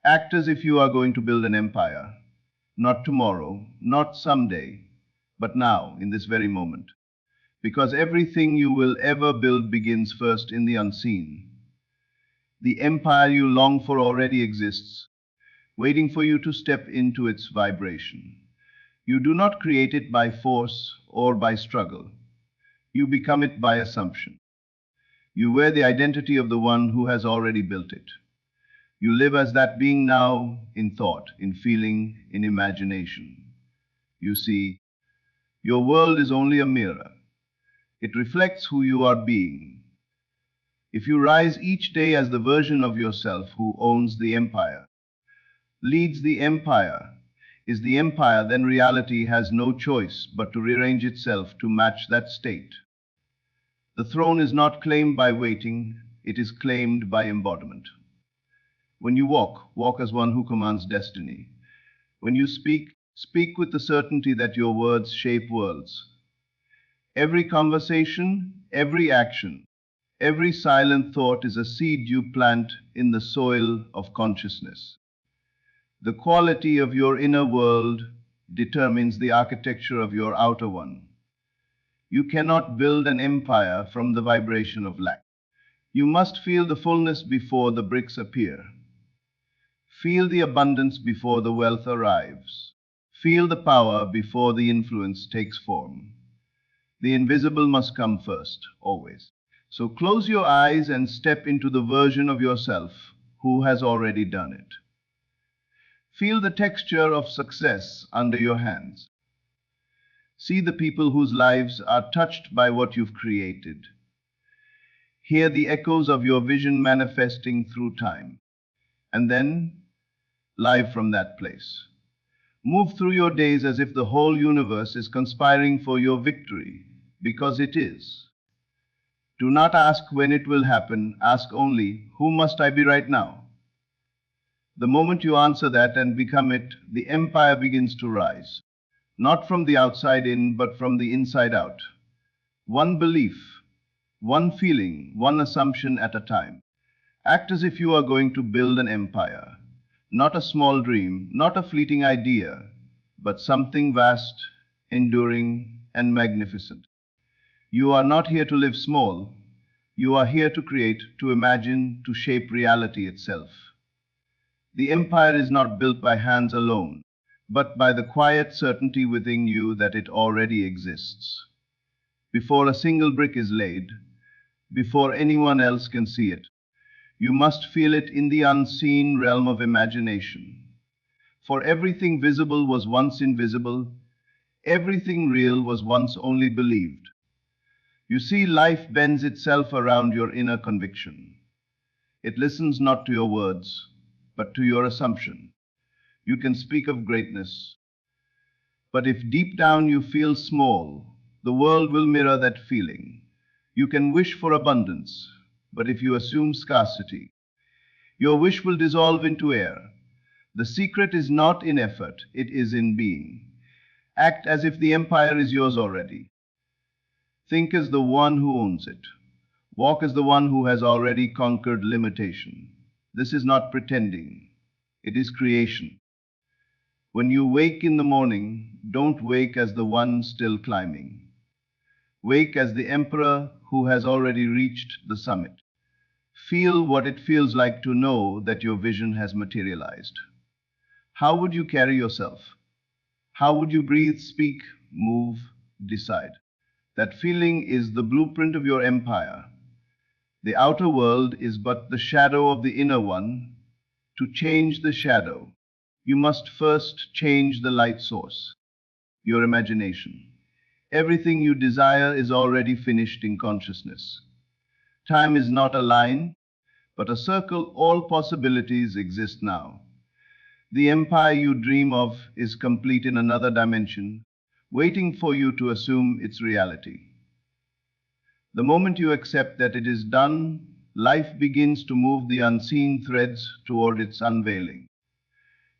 Act as if you are going to build an empire. Not tomorrow, not someday, but now, in this very moment. Because everything you will ever build begins first in the unseen. The empire you long for already exists, waiting for you to step into its vibration. You do not create it by force or by struggle. You become it by assumption. You wear the identity of the one who has already built it. You live as that being now, in thought, in feeling, in imagination. You see, your world is only a mirror. It reflects who you are being. If you rise each day as the version of yourself who owns the empire, leads the empire, is the empire, then reality has no choice but to rearrange itself to match that state. The throne is not claimed by waiting, it is claimed by embodiment. When you walk, walk as one who commands destiny. When you speak, speak with the certainty that your words shape worlds. Every conversation, every action, every silent thought is a seed you plant in the soil of consciousness. The quality of your inner world determines the architecture of your outer one. You cannot build an empire from the vibration of lack. You must feel the fullness before the bricks appear. Feel the abundance before the wealth arrives. Feel the power before the influence takes form. The invisible must come first, always. So close your eyes and step into the version of yourself who has already done it. Feel the texture of success under your hands. See the people whose lives are touched by what you've created. Hear the echoes of your vision manifesting through time. And then, live from that place. Move through your days as if the whole universe is conspiring for your victory, because it is. Do not ask when it will happen, ask only, who must I be right now? The moment you answer that and become it, the empire begins to rise. Not from the outside in, but from the inside out. One belief, one feeling, one assumption at a time. Act as if you are going to build an empire. Not a small dream, not a fleeting idea, but something vast, enduring, and magnificent. You are not here to live small. You are here to create, to imagine, to shape reality itself. The empire is not built by hands alone, but by the quiet certainty within you that it already exists. Before a single brick is laid, before anyone else can see it, you must feel it in the unseen realm of imagination. For everything visible was once invisible, everything real was once only believed. You see, life bends itself around your inner conviction. It listens not to your words, but to your assumption. You can speak of greatness, but if deep down you feel small, the world will mirror that feeling. You can wish for abundance, but if you assume scarcity, your wish will dissolve into air. The secret is not in effort, it is in being. Act as if the empire is yours already. Think as the one who owns it. Walk as the one who has already conquered limitation. This is not pretending, it is creation. When you wake in the morning, don't wake as the one still climbing. Wake as the emperor who has already reached the summit. Feel what it feels like to know that your vision has materialized. How would you carry yourself? How would you breathe, speak, move, decide? That feeling is the blueprint of your empire. The outer world is but the shadow of the inner one. To change the shadow, you must first change the light source, your imagination. Everything you desire is already finished in consciousness. Time is not a line, but a circle. All possibilities exist now. The empire you dream of is complete in another dimension, waiting for you to assume its reality. The moment you accept that it is done, life begins to move the unseen threads toward its unveiling.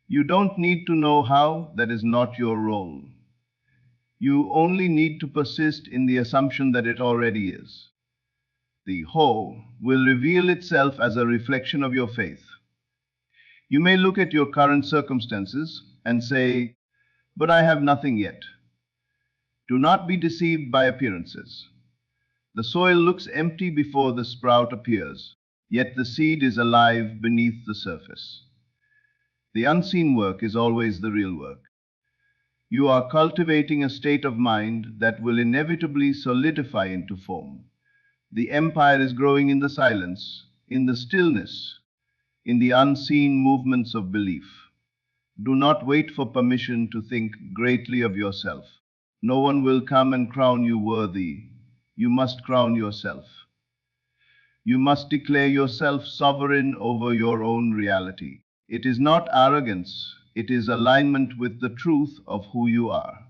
You don't need to know how, that is not your role. You only need to persist in the assumption that it already is. The whole will reveal itself as a reflection of your faith. You may look at your current circumstances and say, "But I have nothing yet." Do not be deceived by appearances. The soil looks empty before the sprout appears, yet the seed is alive beneath the surface. The unseen work is always the real work. You are cultivating a state of mind that will inevitably solidify into form. The empire is growing in the silence, in the stillness, in the unseen movements of belief. Do not wait for permission to think greatly of yourself. No one will come and crown you worthy. You must crown yourself. You must declare yourself sovereign over your own reality. It is not arrogance, it is alignment with the truth of who you are.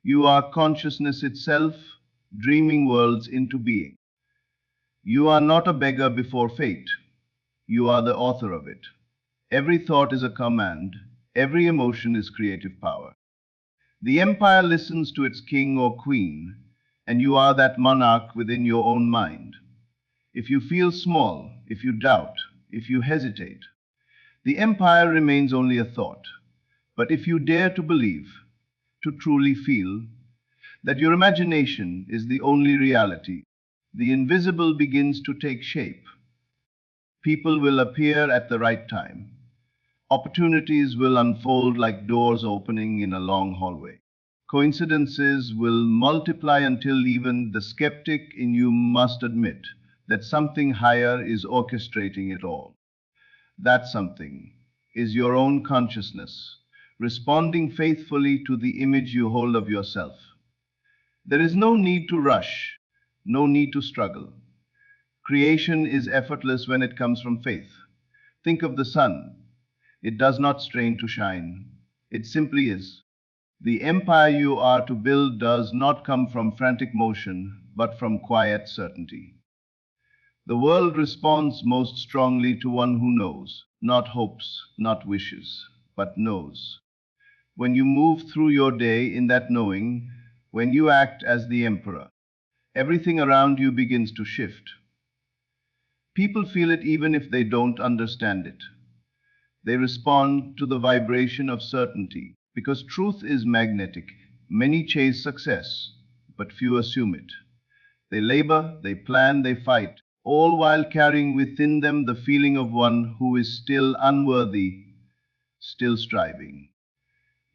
You are consciousness itself, dreaming worlds into being. You are not a beggar before fate. You are the author of it. Every thought is a command. Every emotion is creative power. The empire listens to its king or queen, and you are that monarch within your own mind. If you feel small, if you doubt, if you hesitate, the empire remains only a thought. But if you dare to believe, to truly feel, that your imagination is the only reality, the invisible begins to take shape. People will appear at the right time. Opportunities will unfold like doors opening in a long hallway. Coincidences will multiply until even the skeptic in you must admit that something higher is orchestrating it all. That something is your own consciousness, responding faithfully to the image you hold of yourself. There is no need to rush, no need to struggle. Creation is effortless when it comes from faith. Think of the sun. It does not strain to shine. It simply is. The empire you are to build does not come from frantic motion, but from quiet certainty. The world responds most strongly to one who knows, not hopes, not wishes, but knows. When you move through your day in that knowing, when you act as the emperor, everything around you begins to shift. People feel it even if they don't understand it. They respond to the vibration of certainty, because truth is magnetic. Many chase success, but few assume it. They labor, they plan, they fight, all while carrying within them the feeling of one who is still unworthy, still striving.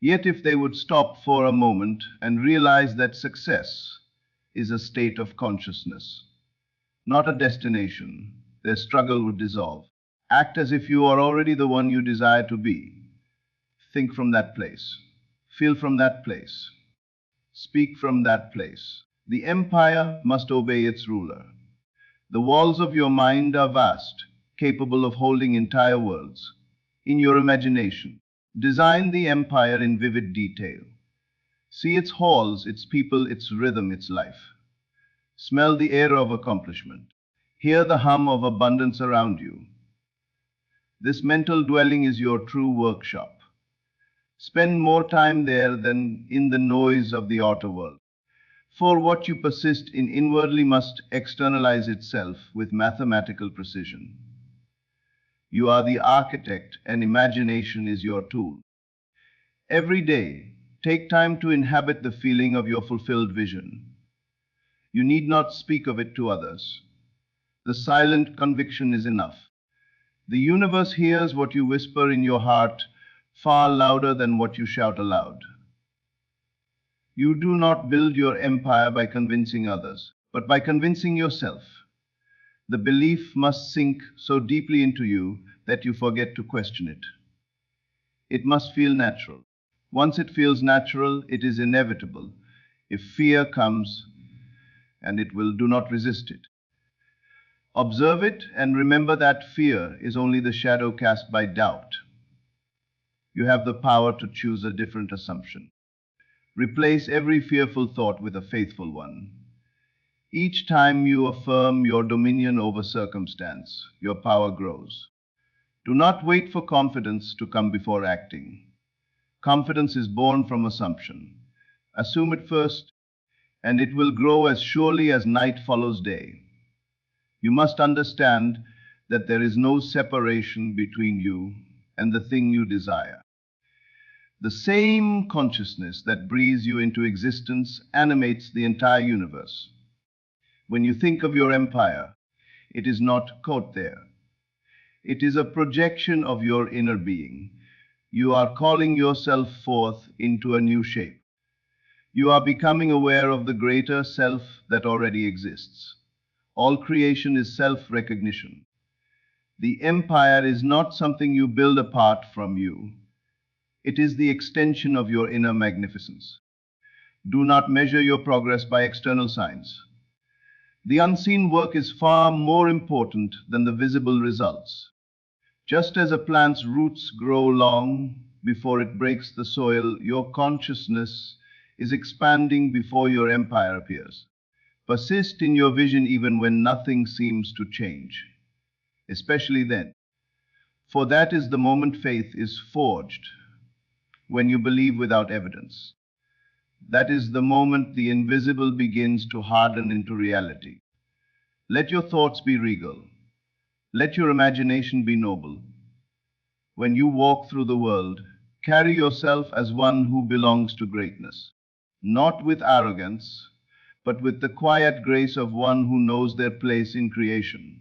Yet if they would stop for a moment and realize that success is a state of consciousness, not a destination, their struggle would dissolve. Act as if you are already the one you desire to be. Think from that place. Feel from that place. Speak from that place. The empire must obey its ruler. The walls of your mind are vast, capable of holding entire worlds. In your imagination, design the empire in vivid detail. See its halls, its people, its rhythm, its life. Smell the air of accomplishment. Hear the hum of abundance around you. This mental dwelling is your true workshop. Spend more time there than in the noise of the outer world. For what you persist in inwardly must externalize itself with mathematical precision. You are the architect, and imagination is your tool. Every day, take time to inhabit the feeling of your fulfilled vision. You need not speak of it to others. The silent conviction is enough. The universe hears what you whisper in your heart far louder than what you shout aloud. You do not build your empire by convincing others, but by convincing yourself. The belief must sink so deeply into you that you forget to question it. It must feel natural. Once it feels natural, it is inevitable. If fear comes, and it will, do not resist it. Observe it and remember that fear is only the shadow cast by doubt. You have the power to choose a different assumption. Replace every fearful thought with a faithful one. Each time you affirm your dominion over circumstance, your power grows. Do not wait for confidence to come before acting. Confidence is born from assumption. Assume it first, and it will grow as surely as night follows day. You must understand that there is no separation between you and the thing you desire. The same consciousness that breathes you into existence animates the entire universe. When you think of your empire, it is not caught there. It is a projection of your inner being. You are calling yourself forth into a new shape. You are becoming aware of the greater self that already exists. All creation is self-recognition. The empire is not something you build apart from you. It is the extension of your inner magnificence. Do not measure your progress by external signs. The unseen work is far more important than the visible results. Just as a plant's roots grow long before it breaks the soil, your consciousness is expanding before your empire appears. Persist in your vision even when nothing seems to change, especially then, for that is the moment faith is forged, when you believe without evidence. That is the moment the invisible begins to harden into reality. Let your thoughts be regal. Let your imagination be noble. When you walk through the world, carry yourself as one who belongs to greatness, not with arrogance, but with the quiet grace of one who knows their place in creation.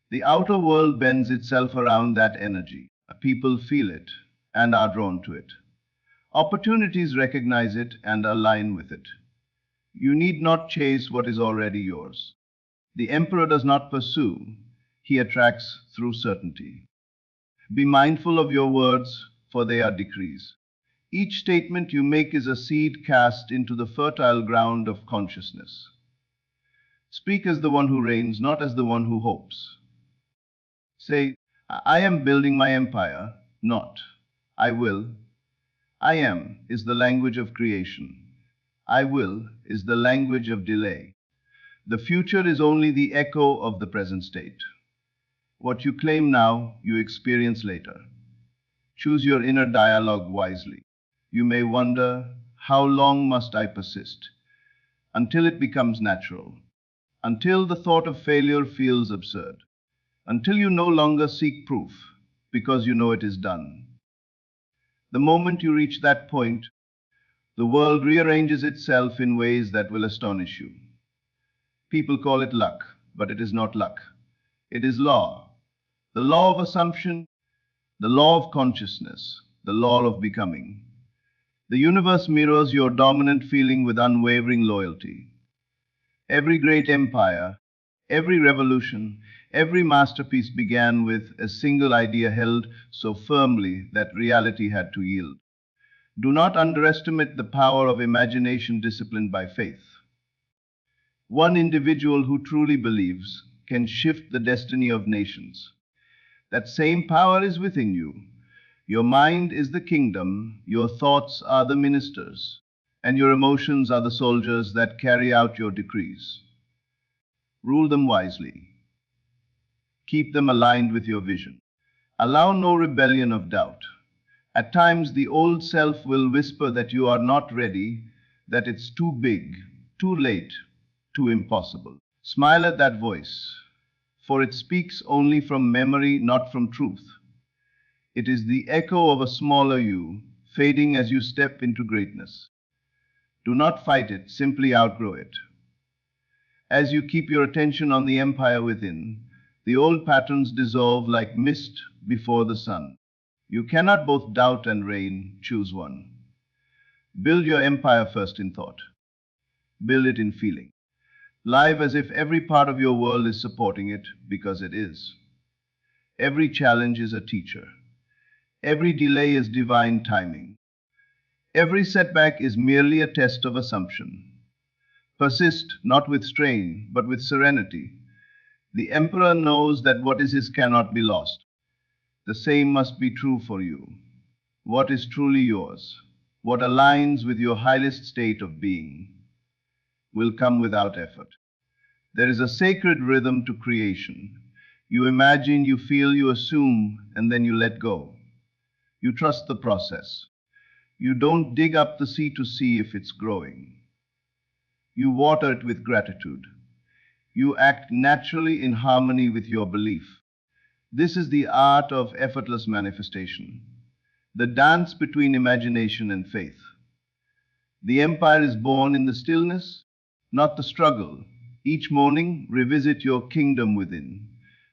The outer world bends itself around that energy. People feel it and are drawn to it. Opportunities recognize it and align with it. You need not chase what is already yours. The emperor does not pursue, he attracts through certainty. Be mindful of your words, for they are decrees. Each statement you make is a seed cast into the fertile ground of consciousness. Speak as the one who reigns, not as the one who hopes. Say, I am building my empire, not I will. I am is the language of creation. I will is the language of delay. The future is only the echo of the present state. What you claim now, you experience later. Choose your inner dialogue wisely. You may wonder, how long must I persist? Until it becomes natural. Until the thought of failure feels absurd. Until you no longer seek proof, because you know it is done. The moment you reach that point, the world rearranges itself in ways that will astonish you. People call it luck, but it is not luck. It is law. The law of assumption, the law of consciousness, the law of becoming. The universe mirrors your dominant feeling with unwavering loyalty. Every great empire, every revolution, every masterpiece began with a single idea held so firmly that reality had to yield. Do not underestimate the power of imagination disciplined by faith. One individual who truly believes can shift the destiny of nations. That same power is within you. Your mind is the kingdom, your thoughts are the ministers, and your emotions are the soldiers that carry out your decrees. Rule them wisely. Keep them aligned with your vision. Allow no rebellion of doubt. At times, the old self will whisper that you are not ready, that it's too big, too late, too impossible. Smile at that voice, for it speaks only from memory, not from truth. It is the echo of a smaller you, fading as you step into greatness. Do not fight it, simply outgrow it. As you keep your attention on the empire within, the old patterns dissolve like mist before the sun. You cannot both doubt and reign, choose one. Build your empire first in thought. Build it in feeling. Live as if every part of your world is supporting it, because it is. Every challenge is a teacher. Every delay is divine timing. Every setback is merely a test of assumption. Persist not with strain, but with serenity. The emperor knows that what is his cannot be lost. The same must be true for you. What is truly yours, what aligns with your highest state of being, will come without effort. There is a sacred rhythm to creation. You imagine, you feel, you assume, and then you let go. You trust the process. You don't dig up the sea to see if it's growing. You water it with gratitude. You act naturally in harmony with your belief. This is the art of effortless manifestation, the dance between imagination and faith. The empire is born in the stillness, not the struggle. Each morning, revisit your kingdom within.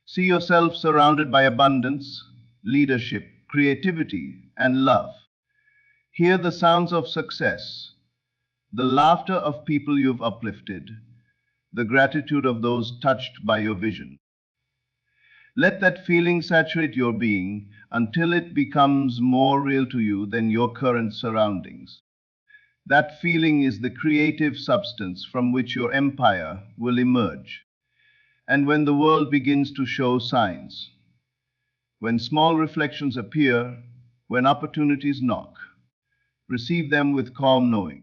See yourself surrounded by abundance, leadership, creativity, and love. Hear the sounds of success, the laughter of people you've uplifted, the gratitude of those touched by your vision. Let that feeling saturate your being until it becomes more real to you than your current surroundings. That feeling is the creative substance from which your empire will emerge. And when the world begins to show signs, when small reflections appear, when opportunities knock, receive them with calm knowing.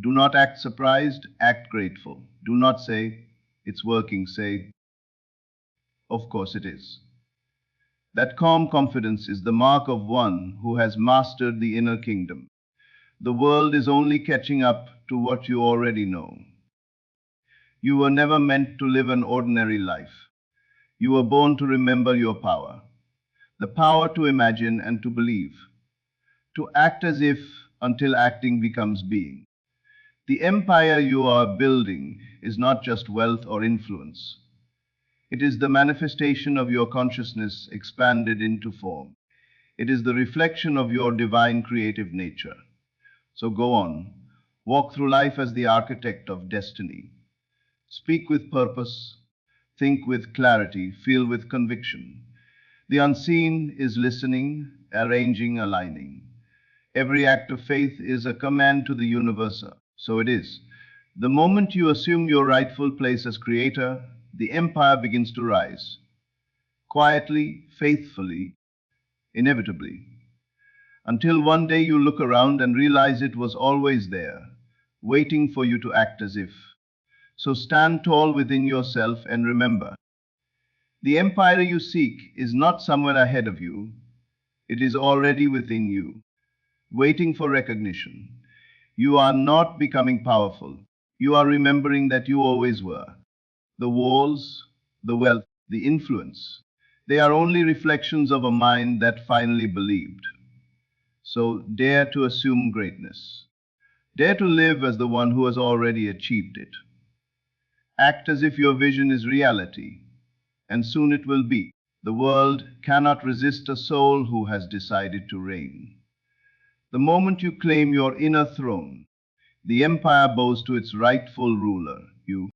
Do not act surprised, act grateful. Do not say, it's working, say, of course it is. That calm confidence is the mark of one who has mastered the inner kingdom. The world is only catching up to what you already know. You were never meant to live an ordinary life. You were born to remember your power, the power to imagine and to believe, to act as if until acting becomes being. The empire you are building is not just wealth or influence. It is the manifestation of your consciousness expanded into form. It is the reflection of your divine creative nature. So go on, walk through life as the architect of destiny. Speak with purpose, think with clarity, feel with conviction. The unseen is listening, arranging, aligning. Every act of faith is a command to the universe. So it is. The moment you assume your rightful place as creator, the empire begins to rise. Quietly, faithfully, inevitably. Until one day you look around and realize it was always there, waiting for you to act as if. So stand tall within yourself and remember, the empire you seek is not somewhere ahead of you. It is already within you, waiting for recognition. You are not becoming powerful. You are remembering that you always were. The walls, the wealth, the influence, they are only reflections of a mind that finally believed. So dare to assume greatness. Dare to live as the one who has already achieved it. Act as if your vision is reality, and soon it will be. The world cannot resist a soul who has decided to reign. The moment you claim your inner throne, the empire bows to its rightful ruler, you.